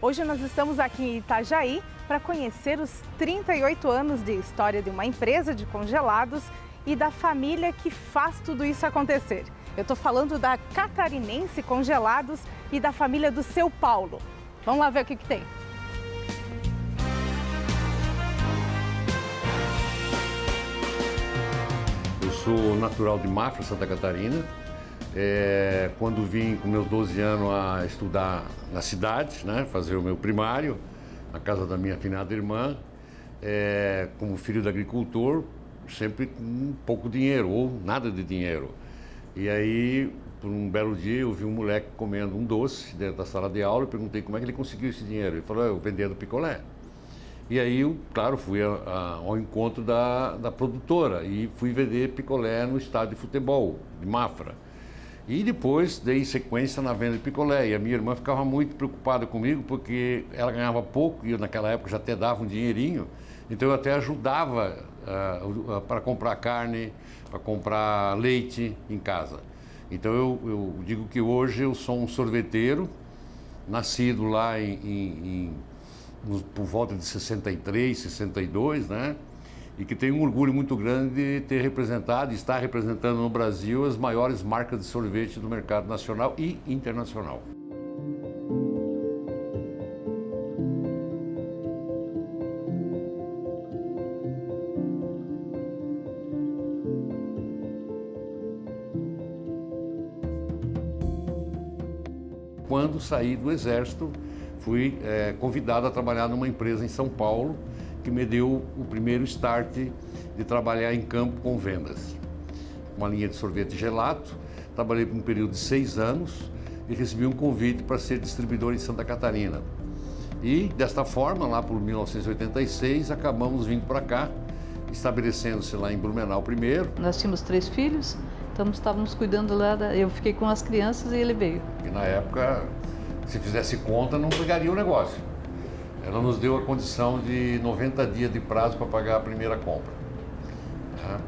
Hoje nós estamos aqui em Itajaí para conhecer os 38 anos de história de uma empresa de congelados e da família que faz tudo isso acontecer. Eu estou falando da Catarinense Congelados e da família do seu Paulo. Vamos lá ver o que tem. Eu sou natural de Mafra, Santa Catarina. Quando vim com meus 12 anos a estudar na cidade, né, fazer o meu primário, na casa da minha afinada irmã, como filho de agricultor, sempre com pouco dinheiro ou nada de dinheiro. E aí, por um belo dia, eu vi um moleque comendo um doce dentro da sala de aula e perguntei como é que ele conseguiu esse dinheiro. Ele falou, eu vendendo picolé. E aí, eu, claro, fui ao encontro da produtora e fui vender picolé no estádio de futebol de Mafra. E depois dei sequência na venda de picolé. E a minha irmã ficava muito preocupada comigo porque ela ganhava pouco e eu naquela época já até dava um dinheirinho. Então eu até ajudava para comprar carne, para comprar leite em casa. Então eu digo que hoje eu sou um sorveteiro, nascido lá por volta de 63, 62, né? E que tenho um orgulho muito grande de ter representado e estar representando no Brasil as maiores marcas de sorvete do mercado nacional e internacional. Quando saí do Exército, fui convidado a trabalhar numa empresa em São Paulo, que me deu o primeiro start de trabalhar em campo com vendas. Uma linha de sorvete gelato, trabalhei por um período de 6 anos e recebi um convite para ser distribuidor em Santa Catarina. E desta forma, lá por 1986, acabamos vindo para cá, estabelecendo-se lá em Blumenau primeiro. Nós tínhamos 3 filhos, então estávamos cuidando lá, eu fiquei com as crianças e ele veio. E na época, se fizesse conta, não pegaria o negócio. Ela nos deu a condição de 90 dias de prazo para pagar a primeira compra. Tá?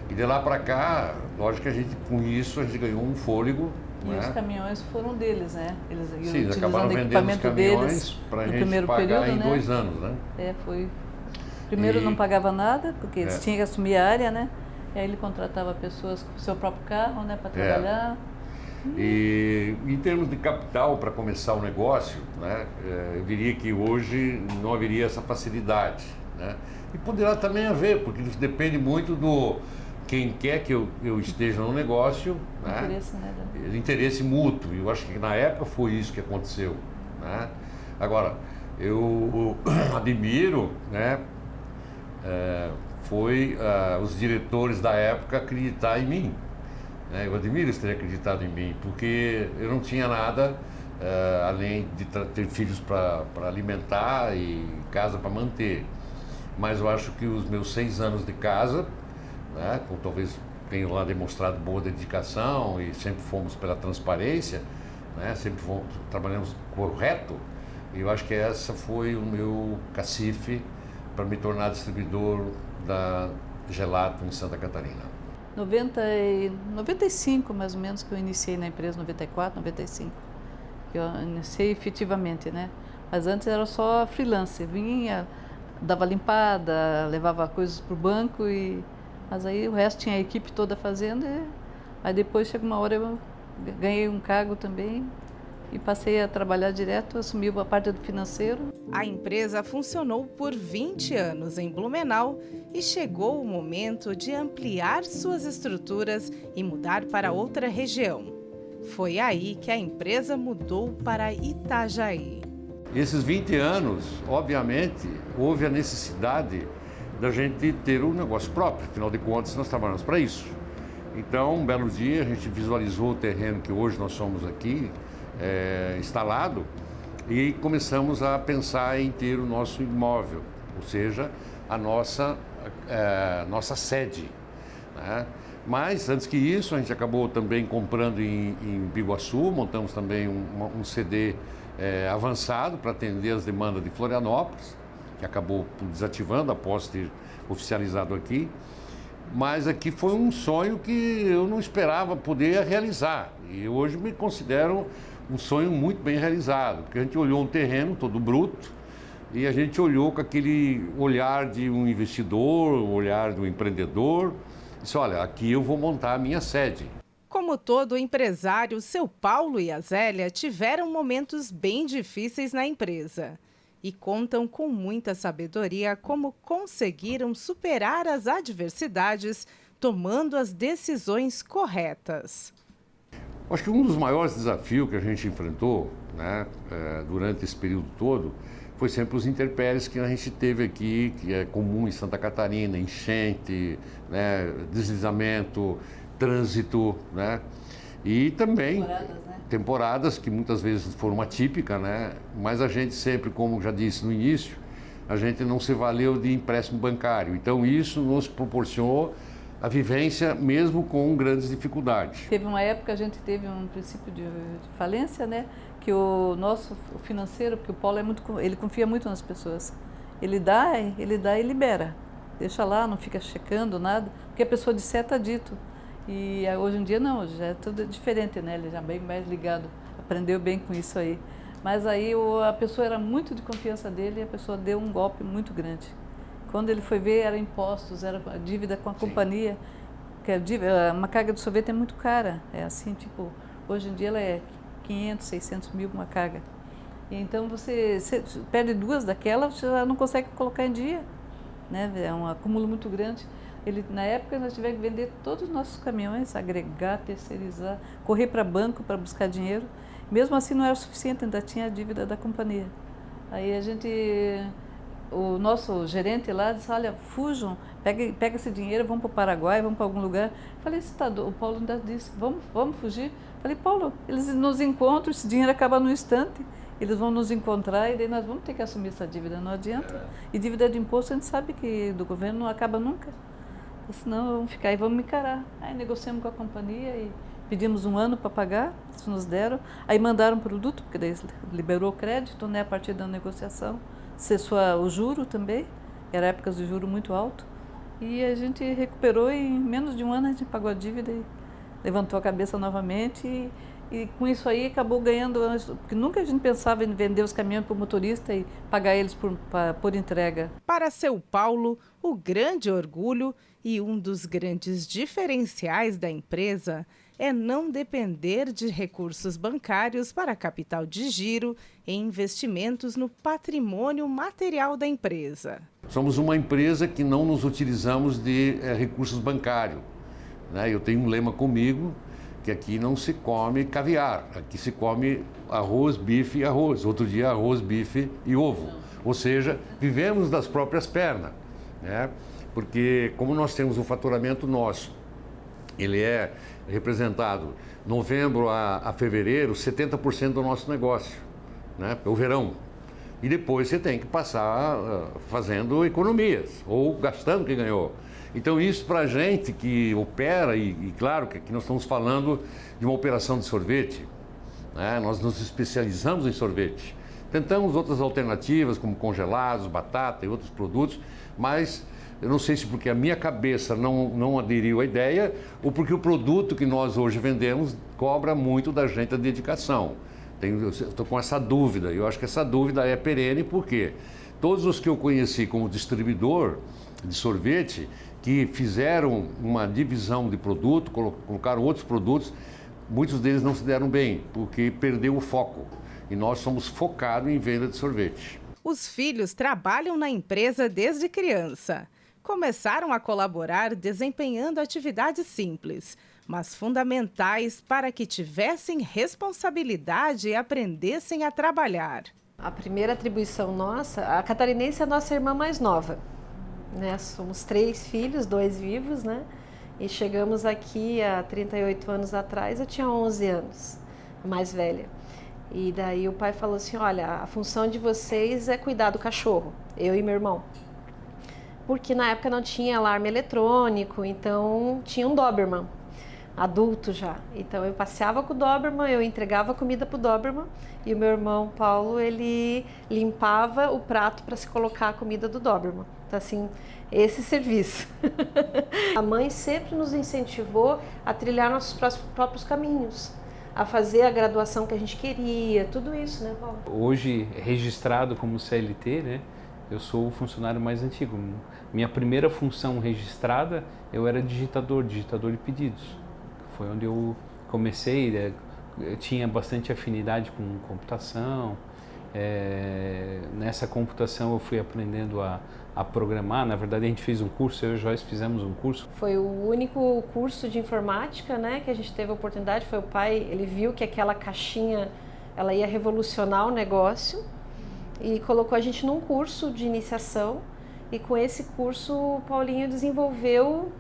E de lá para cá, lógico que a gente, com isso, a gente ganhou um fôlego. E né? Os caminhões foram deles, né? Eles acabaram vendendo os caminhões para a gente pagar em 2 anos, né? Foi. Primeiro não pagava nada, porque eles tinham que assumir a área, né? E aí ele contratava pessoas com o seu próprio carro, né, para trabalhar. E em termos de capital para começar o negócio, né, eu diria que hoje não haveria essa facilidade, né? E poderá também haver, porque isso depende muito do quem quer que eu esteja no negócio, né? Interesse, né? Interesse mútuo. Eu acho que na época foi isso que aconteceu, né? Agora, eu admiro, né? Foi os diretores da época acreditar em mim. Eu admiro eles terem acreditado em mim, porque eu não tinha nada além de ter filhos para alimentar e casa para manter. Mas eu acho que os meus 6 anos de casa, né, talvez tenham lá demonstrado boa dedicação e sempre fomos pela transparência, né, sempre trabalhamos correto. E eu acho que essa foi o meu cacife para me tornar distribuidor da Gelato em Santa Catarina. 95 mais ou menos que eu iniciei na empresa, 94, 95, que eu iniciei efetivamente, né? Mas antes era só freelance, vinha, dava limpada, levava coisas para o banco, mas aí o resto tinha a equipe toda fazendo, aí depois chega uma hora eu ganhei um cargo também e passei a trabalhar direto, assumi a parte do financeiro. A empresa funcionou por 20 anos em Blumenau e chegou o momento de ampliar suas estruturas e mudar para outra região. Foi aí que a empresa mudou para Itajaí. Esses 20 anos, obviamente, houve a necessidade da gente ter um negócio próprio, afinal de contas nós trabalhamos para isso. Então, um belo dia, a gente visualizou o terreno que hoje nós somos aqui, instalado, e começamos a pensar em ter o nosso imóvel, ou seja, a nossa sede, né? Mas antes que isso, a gente acabou também comprando em Biguaçu, montamos também um CD avançado para atender as demandas de Florianópolis, que acabou desativando após ter oficializado aqui. Mas aqui foi um sonho que eu não esperava poder realizar. E hoje me considero um sonho muito bem realizado, porque a gente olhou um terreno todo bruto e a gente olhou com aquele olhar de um investidor, o olhar do empreendedor, e disse, olha, aqui eu vou montar a minha sede. Como todo empresário, seu Paulo e a Zélia tiveram momentos bem difíceis na empresa e contam com muita sabedoria como conseguiram superar as adversidades, tomando as decisões corretas. Acho que um dos maiores desafios que a gente enfrentou, né, durante esse período todo foi sempre os intempéries que a gente teve aqui, que é comum em Santa Catarina, enchente, né, deslizamento, trânsito, né? E também temporadas que muitas vezes foram atípicas, né? Mas a gente sempre, como já disse no início, a gente não se valeu de empréstimo bancário. Então isso nos proporcionou a vivência mesmo com grandes dificuldades. Teve uma época, a gente teve um princípio de falência, né? Que o nosso financeiro, porque o Paulo ele confia muito nas pessoas. Ele dá e libera. Deixa lá, não fica checando nada, porque a pessoa disser está dito. E hoje em dia não, hoje já é tudo diferente, né? Ele já é bem mais ligado, aprendeu bem com isso aí. Mas aí a pessoa era muito de confiança dele e a pessoa deu um golpe muito grande. Quando ele foi ver, era impostos, era a dívida com a companhia, que uma carga de sorvete é muito cara. É assim, tipo, hoje em dia ela é 500, 600 mil uma carga. E então você perde duas daquela, você já não consegue colocar em dia, né? É um acúmulo muito grande. Na época, nós tivemos que vender todos os nossos caminhões, agregar, terceirizar, correr para banco para buscar dinheiro. Mesmo assim, não era suficiente, ainda tinha a dívida da companhia. Aí o nosso gerente lá disse, olha, fujam, pega esse dinheiro, vamos para o Paraguai, vamos para algum lugar. Falei, o Paulo ainda disse, vamos fugir. Falei, Paulo, eles nos encontram, esse dinheiro acaba no instante, eles vão nos encontrar e daí nós vamos ter que assumir essa dívida, não adianta. E dívida de imposto, a gente sabe que do governo não acaba nunca. Senão vamos ficar e vamos encarar. Aí negociamos com a companhia e pedimos 1 ano para pagar, eles nos deram. Aí mandaram produto, porque daí liberou o crédito, né, a partir da negociação. Cessou o juro também, era épocas de juro muito alto. E a gente recuperou e em menos de 1 ano a gente pagou a dívida e levantou a cabeça novamente. E com isso aí acabou ganhando, porque nunca a gente pensava em vender os caminhões para o motorista e pagar eles por entrega. Para seu Paulo, o grande orgulho e um dos grandes diferenciais da empresa é não depender de recursos bancários para capital de giro e investimentos no patrimônio material da empresa. Somos uma empresa que não nos utilizamos de recursos bancários, né? Eu tenho um lema comigo, que aqui não se come caviar, aqui se come arroz, bife e arroz. Outro dia arroz, bife e ovo. Ou seja, vivemos das próprias pernas, né? Porque como nós temos um faturamento nosso, ele é representado novembro a fevereiro, 70% do nosso negócio, né? É o verão. E depois você tem que passar fazendo economias ou gastando o que ganhou. Então isso para a gente que opera, e claro que aqui nós estamos falando de uma operação de sorvete, né? Nós nos especializamos em sorvete. Tentamos outras alternativas como congelados, batata e outros produtos, mas eu não sei se porque a minha cabeça não aderiu à ideia ou porque o produto que nós hoje vendemos cobra muito da gente a dedicação. Eu estou com essa dúvida, eu acho que essa dúvida é perene porque todos os que eu conheci como distribuidor de sorvete, que fizeram uma divisão de produto, colocaram outros produtos, muitos deles não se deram bem, porque perdeu o foco. E nós somos focados em venda de sorvete. Os filhos trabalham na empresa desde criança. Começaram a colaborar desempenhando atividades simples, mas fundamentais para que tivessem responsabilidade e aprendessem a trabalhar. A primeira atribuição nossa, a catarinense é a nossa irmã mais nova. Né? Somos 3 filhos, 2 vivos, né? E chegamos aqui há 38 anos atrás, eu tinha 11 anos, mais velha. E daí o pai falou assim, olha, a função de vocês é cuidar do cachorro, eu e meu irmão. Porque na época não tinha alarme eletrônico, então tinha um Doberman, adulto já. Então eu passeava com o Doberman, eu entregava comida para o Doberman e o meu irmão Paulo, ele limpava o prato para se colocar a comida do Doberman. Então assim, esse serviço. A mãe sempre nos incentivou a trilhar nossos próprios caminhos. a fazer a graduação que a gente queria, tudo isso, né, Paulo? Hoje, registrado como CLT, né, eu sou o funcionário mais antigo. Minha primeira função registrada, eu era digitador de pedidos. Foi onde eu comecei, eu tinha bastante afinidade com computação. Nessa computação eu fui aprendendo a programar. Na verdade, a gente fez um curso, eu e o Joyce fizemos um curso. Foi o único curso de informática, né, que a gente teve a oportunidade. Foi o pai, ele viu que aquela caixinha, ela ia revolucionar o negócio e colocou a gente num curso de iniciação. E com esse curso o Paulinho desenvolveu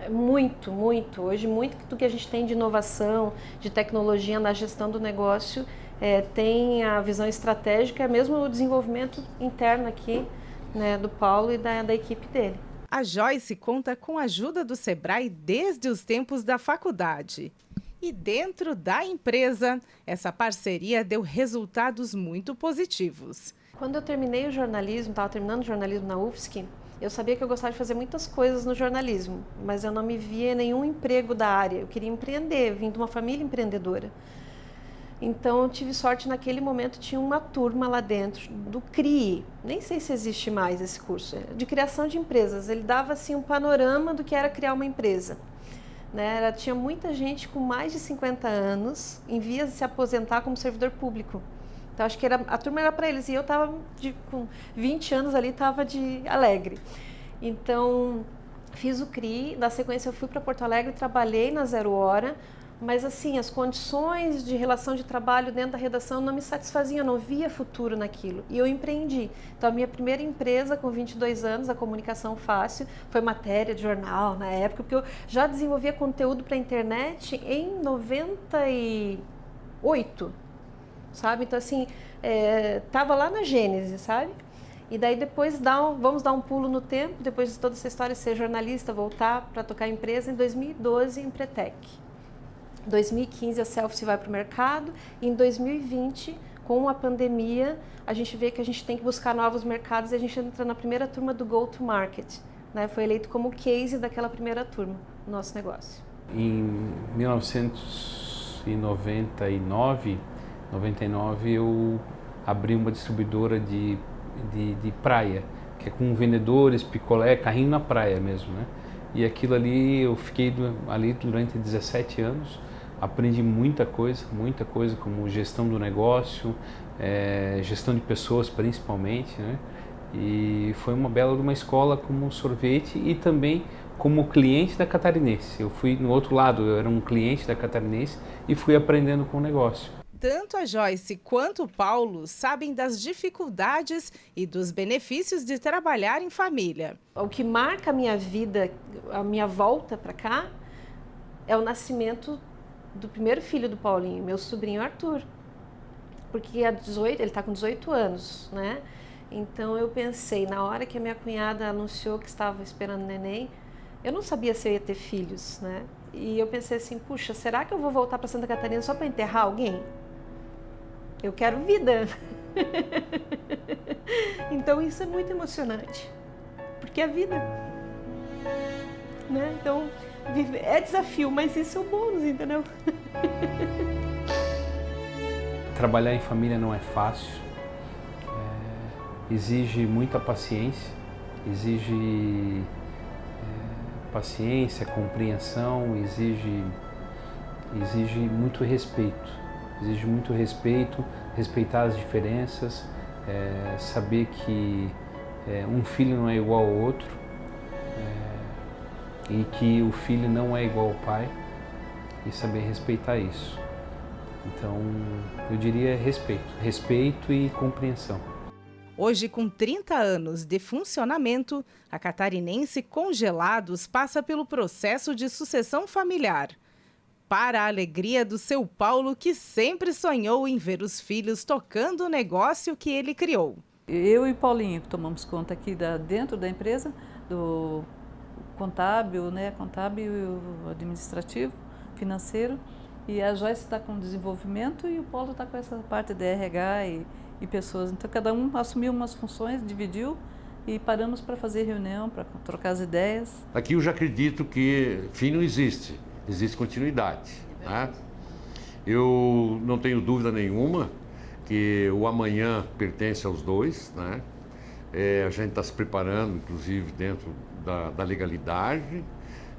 muito. Hoje, muito do que a gente tem de inovação, de tecnologia na gestão do negócio, tem a visão estratégica, mesmo o desenvolvimento interno aqui, né, do Paulo e da equipe dele. A Joyce conta com a ajuda do Sebrae desde os tempos da faculdade. E dentro da empresa, essa parceria deu resultados muito positivos. Quando eu terminei o jornalismo, estava terminando o jornalismo na UFSC, eu sabia que eu gostava de fazer muitas coisas no jornalismo, mas eu não me via em nenhum emprego da área. Eu queria empreender, vim de uma família empreendedora. Então, eu tive sorte, naquele momento tinha uma turma lá dentro do CRIE, nem sei se existe mais esse curso, de criação de empresas. Ele dava assim um panorama do que era criar uma empresa. Né? Tinha muita gente com mais de 50 anos em vias de se aposentar como servidor público. Então, acho que a turma era para eles, e eu estava com 20 anos ali, estava de alegre. Então, fiz o CRI, na sequência eu fui para Porto Alegre, trabalhei na 0 Hora, mas assim, as condições de relação de trabalho dentro da redação não me satisfaziam, eu não via futuro naquilo, e eu empreendi. Então, a minha primeira empresa, com 22 anos, a Comunicação Fácil, foi matéria de jornal na época, porque eu já desenvolvia conteúdo para a internet em 98, sabe? Então, assim, tava lá na Gênese, sabe? E daí depois vamos dar um pulo no tempo, depois de toda essa história, ser jornalista, voltar para tocar a empresa, em 2012, Empretec. Em 2015, a Selfie vai para o mercado, e em 2020, com a pandemia, a gente vê que a gente tem que buscar novos mercados, e a gente entra na primeira turma do Go to Market, né? Foi eleito como case daquela primeira turma, do nosso negócio. Em 1999, eu abri uma distribuidora de praia, que é com vendedores, picolé, carrinho na praia mesmo, né? E aquilo ali, eu fiquei ali durante 17 anos, aprendi muita coisa como gestão do negócio, gestão de pessoas principalmente, né? E foi uma bela de uma escola como sorvete e também como cliente da Catarinense. Eu fui no outro lado, eu era um cliente da Catarinense e fui aprendendo com o negócio. Tanto a Joyce quanto o Paulo sabem das dificuldades e dos benefícios de trabalhar em família. O que marca a minha vida, a minha volta para cá, é o nascimento do primeiro filho do Paulinho, meu sobrinho Arthur. Porque ele está com 18 anos, né? Então eu pensei, na hora que a minha cunhada anunciou que estava esperando neném, eu não sabia se eu ia ter filhos, né? E eu pensei assim, puxa, será que eu vou voltar para Santa Catarina só para enterrar alguém? Eu quero vida. Então isso é muito emocionante, porque é vida, né? Então é desafio, mas isso é o bônus, entendeu? Trabalhar em família não é fácil, exige muita paciência, paciência, compreensão, exige muito respeito. Exige muito respeito, respeitar as diferenças, saber que um filho não é igual ao outro, e que o filho não é igual ao pai, e saber respeitar isso. Então, eu diria respeito e compreensão. Hoje, com 30 anos de funcionamento, a Catarinense Congelados passa pelo processo de sucessão familiar. Para a alegria do seu Paulo, que sempre sonhou em ver os filhos tocando o negócio que ele criou. Eu e Paulinho tomamos conta aqui dentro da empresa, do contábil, né? Contábil e o administrativo, financeiro. E a Joyce está com desenvolvimento e o Paulo está com essa parte de RH e pessoas. Então, cada um assumiu umas funções, dividiu e paramos para fazer reunião, para trocar as ideias. Aqui eu já acredito que fim não existe. Existe continuidade, né? Eu não tenho dúvida nenhuma que o amanhã pertence aos dois, né? A gente está se preparando, inclusive, dentro da legalidade,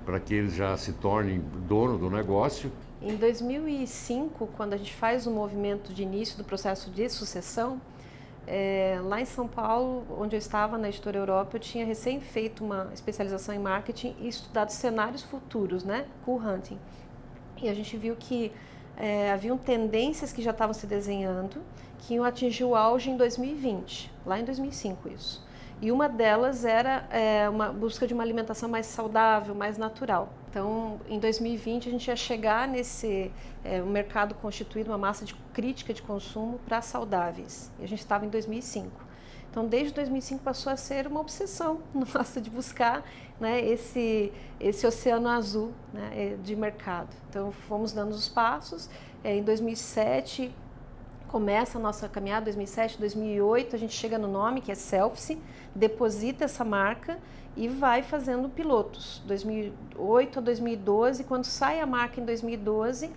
para que eles já se tornem dono do negócio. Em 2005, quando a gente faz o movimento de início do processo de sucessão, lá em São Paulo, onde eu estava na Editora Europa, eu tinha recém feito uma especialização em marketing e estudado cenários futuros, né, cool hunting. E a gente viu que haviam tendências que já estavam se desenhando, que iam atingir o auge em 2020, lá em 2005 isso. E uma delas era uma busca de uma alimentação mais saudável, mais natural. Então, em 2020, a gente ia chegar nesse mercado constituído, uma massa crítica de consumo para saudáveis. E a gente estava em 2005. Então, desde 2005 passou a ser uma obsessão nossa de buscar, né, esse oceano azul, né, de mercado. Então, fomos dando os passos. Em 2007, começa a nossa caminhada, 2007, 2008, a gente chega no nome, que é Selfie, deposita essa marca e vai fazendo pilotos. 2008 a 2012, quando sai a marca em 2012,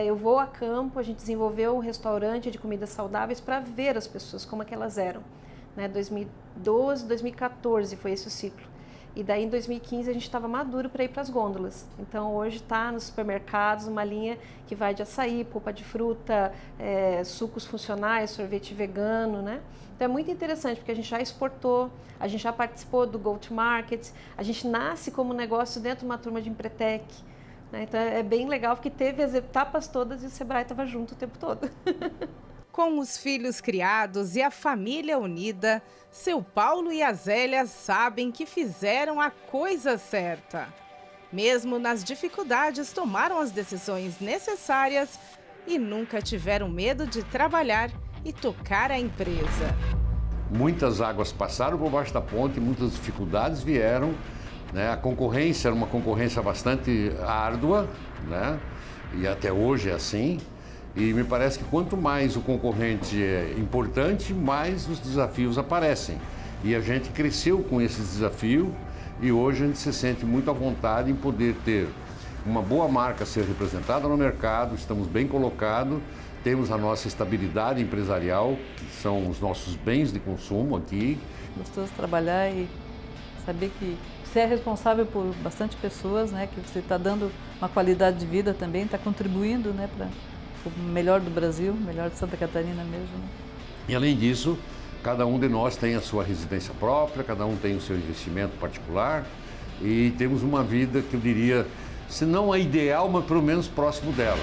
eu vou a campo, a gente desenvolveu um restaurante de comidas saudáveis para ver as pessoas, como é que elas eram. 2012, 2014 foi esse o ciclo. E daí em 2015 a gente estava maduro para ir para as gôndolas. Então hoje está nos supermercados uma linha que vai de açaí, polpa de fruta, sucos funcionais, sorvete vegano, né? Então é muito interessante porque a gente já exportou, a gente já participou do Go to Market, a gente nasce como negócio dentro de uma turma de Empretec, né? Então é bem legal porque teve as etapas todas e o Sebrae estava junto o tempo todo. Com os filhos criados e a família unida, seu Paulo e a Zélia sabem que fizeram a coisa certa. Mesmo nas dificuldades, tomaram as decisões necessárias e nunca tiveram medo de trabalhar e tocar a empresa. Muitas águas passaram por baixo da ponte, muitas dificuldades vieram, né? A concorrência era uma concorrência bastante árdua, né? E até hoje é assim. E me parece que quanto mais o concorrente é importante, mais os desafios aparecem. E a gente cresceu com esse desafio e hoje a gente se sente muito à vontade em poder ter uma boa marca a ser representada no mercado, estamos bem colocados, temos a nossa estabilidade empresarial, que são os nossos bens de consumo aqui. Gostoso trabalhar e saber que você é responsável por bastante pessoas, né? Que você está dando uma qualidade de vida também, está contribuindo, né, para o melhor do Brasil, melhor de Santa Catarina mesmo. Né? E além disso, cada um de nós tem a sua residência própria, cada um tem o seu investimento particular e temos uma vida que eu diria, se não a ideal, mas pelo menos próximo dela.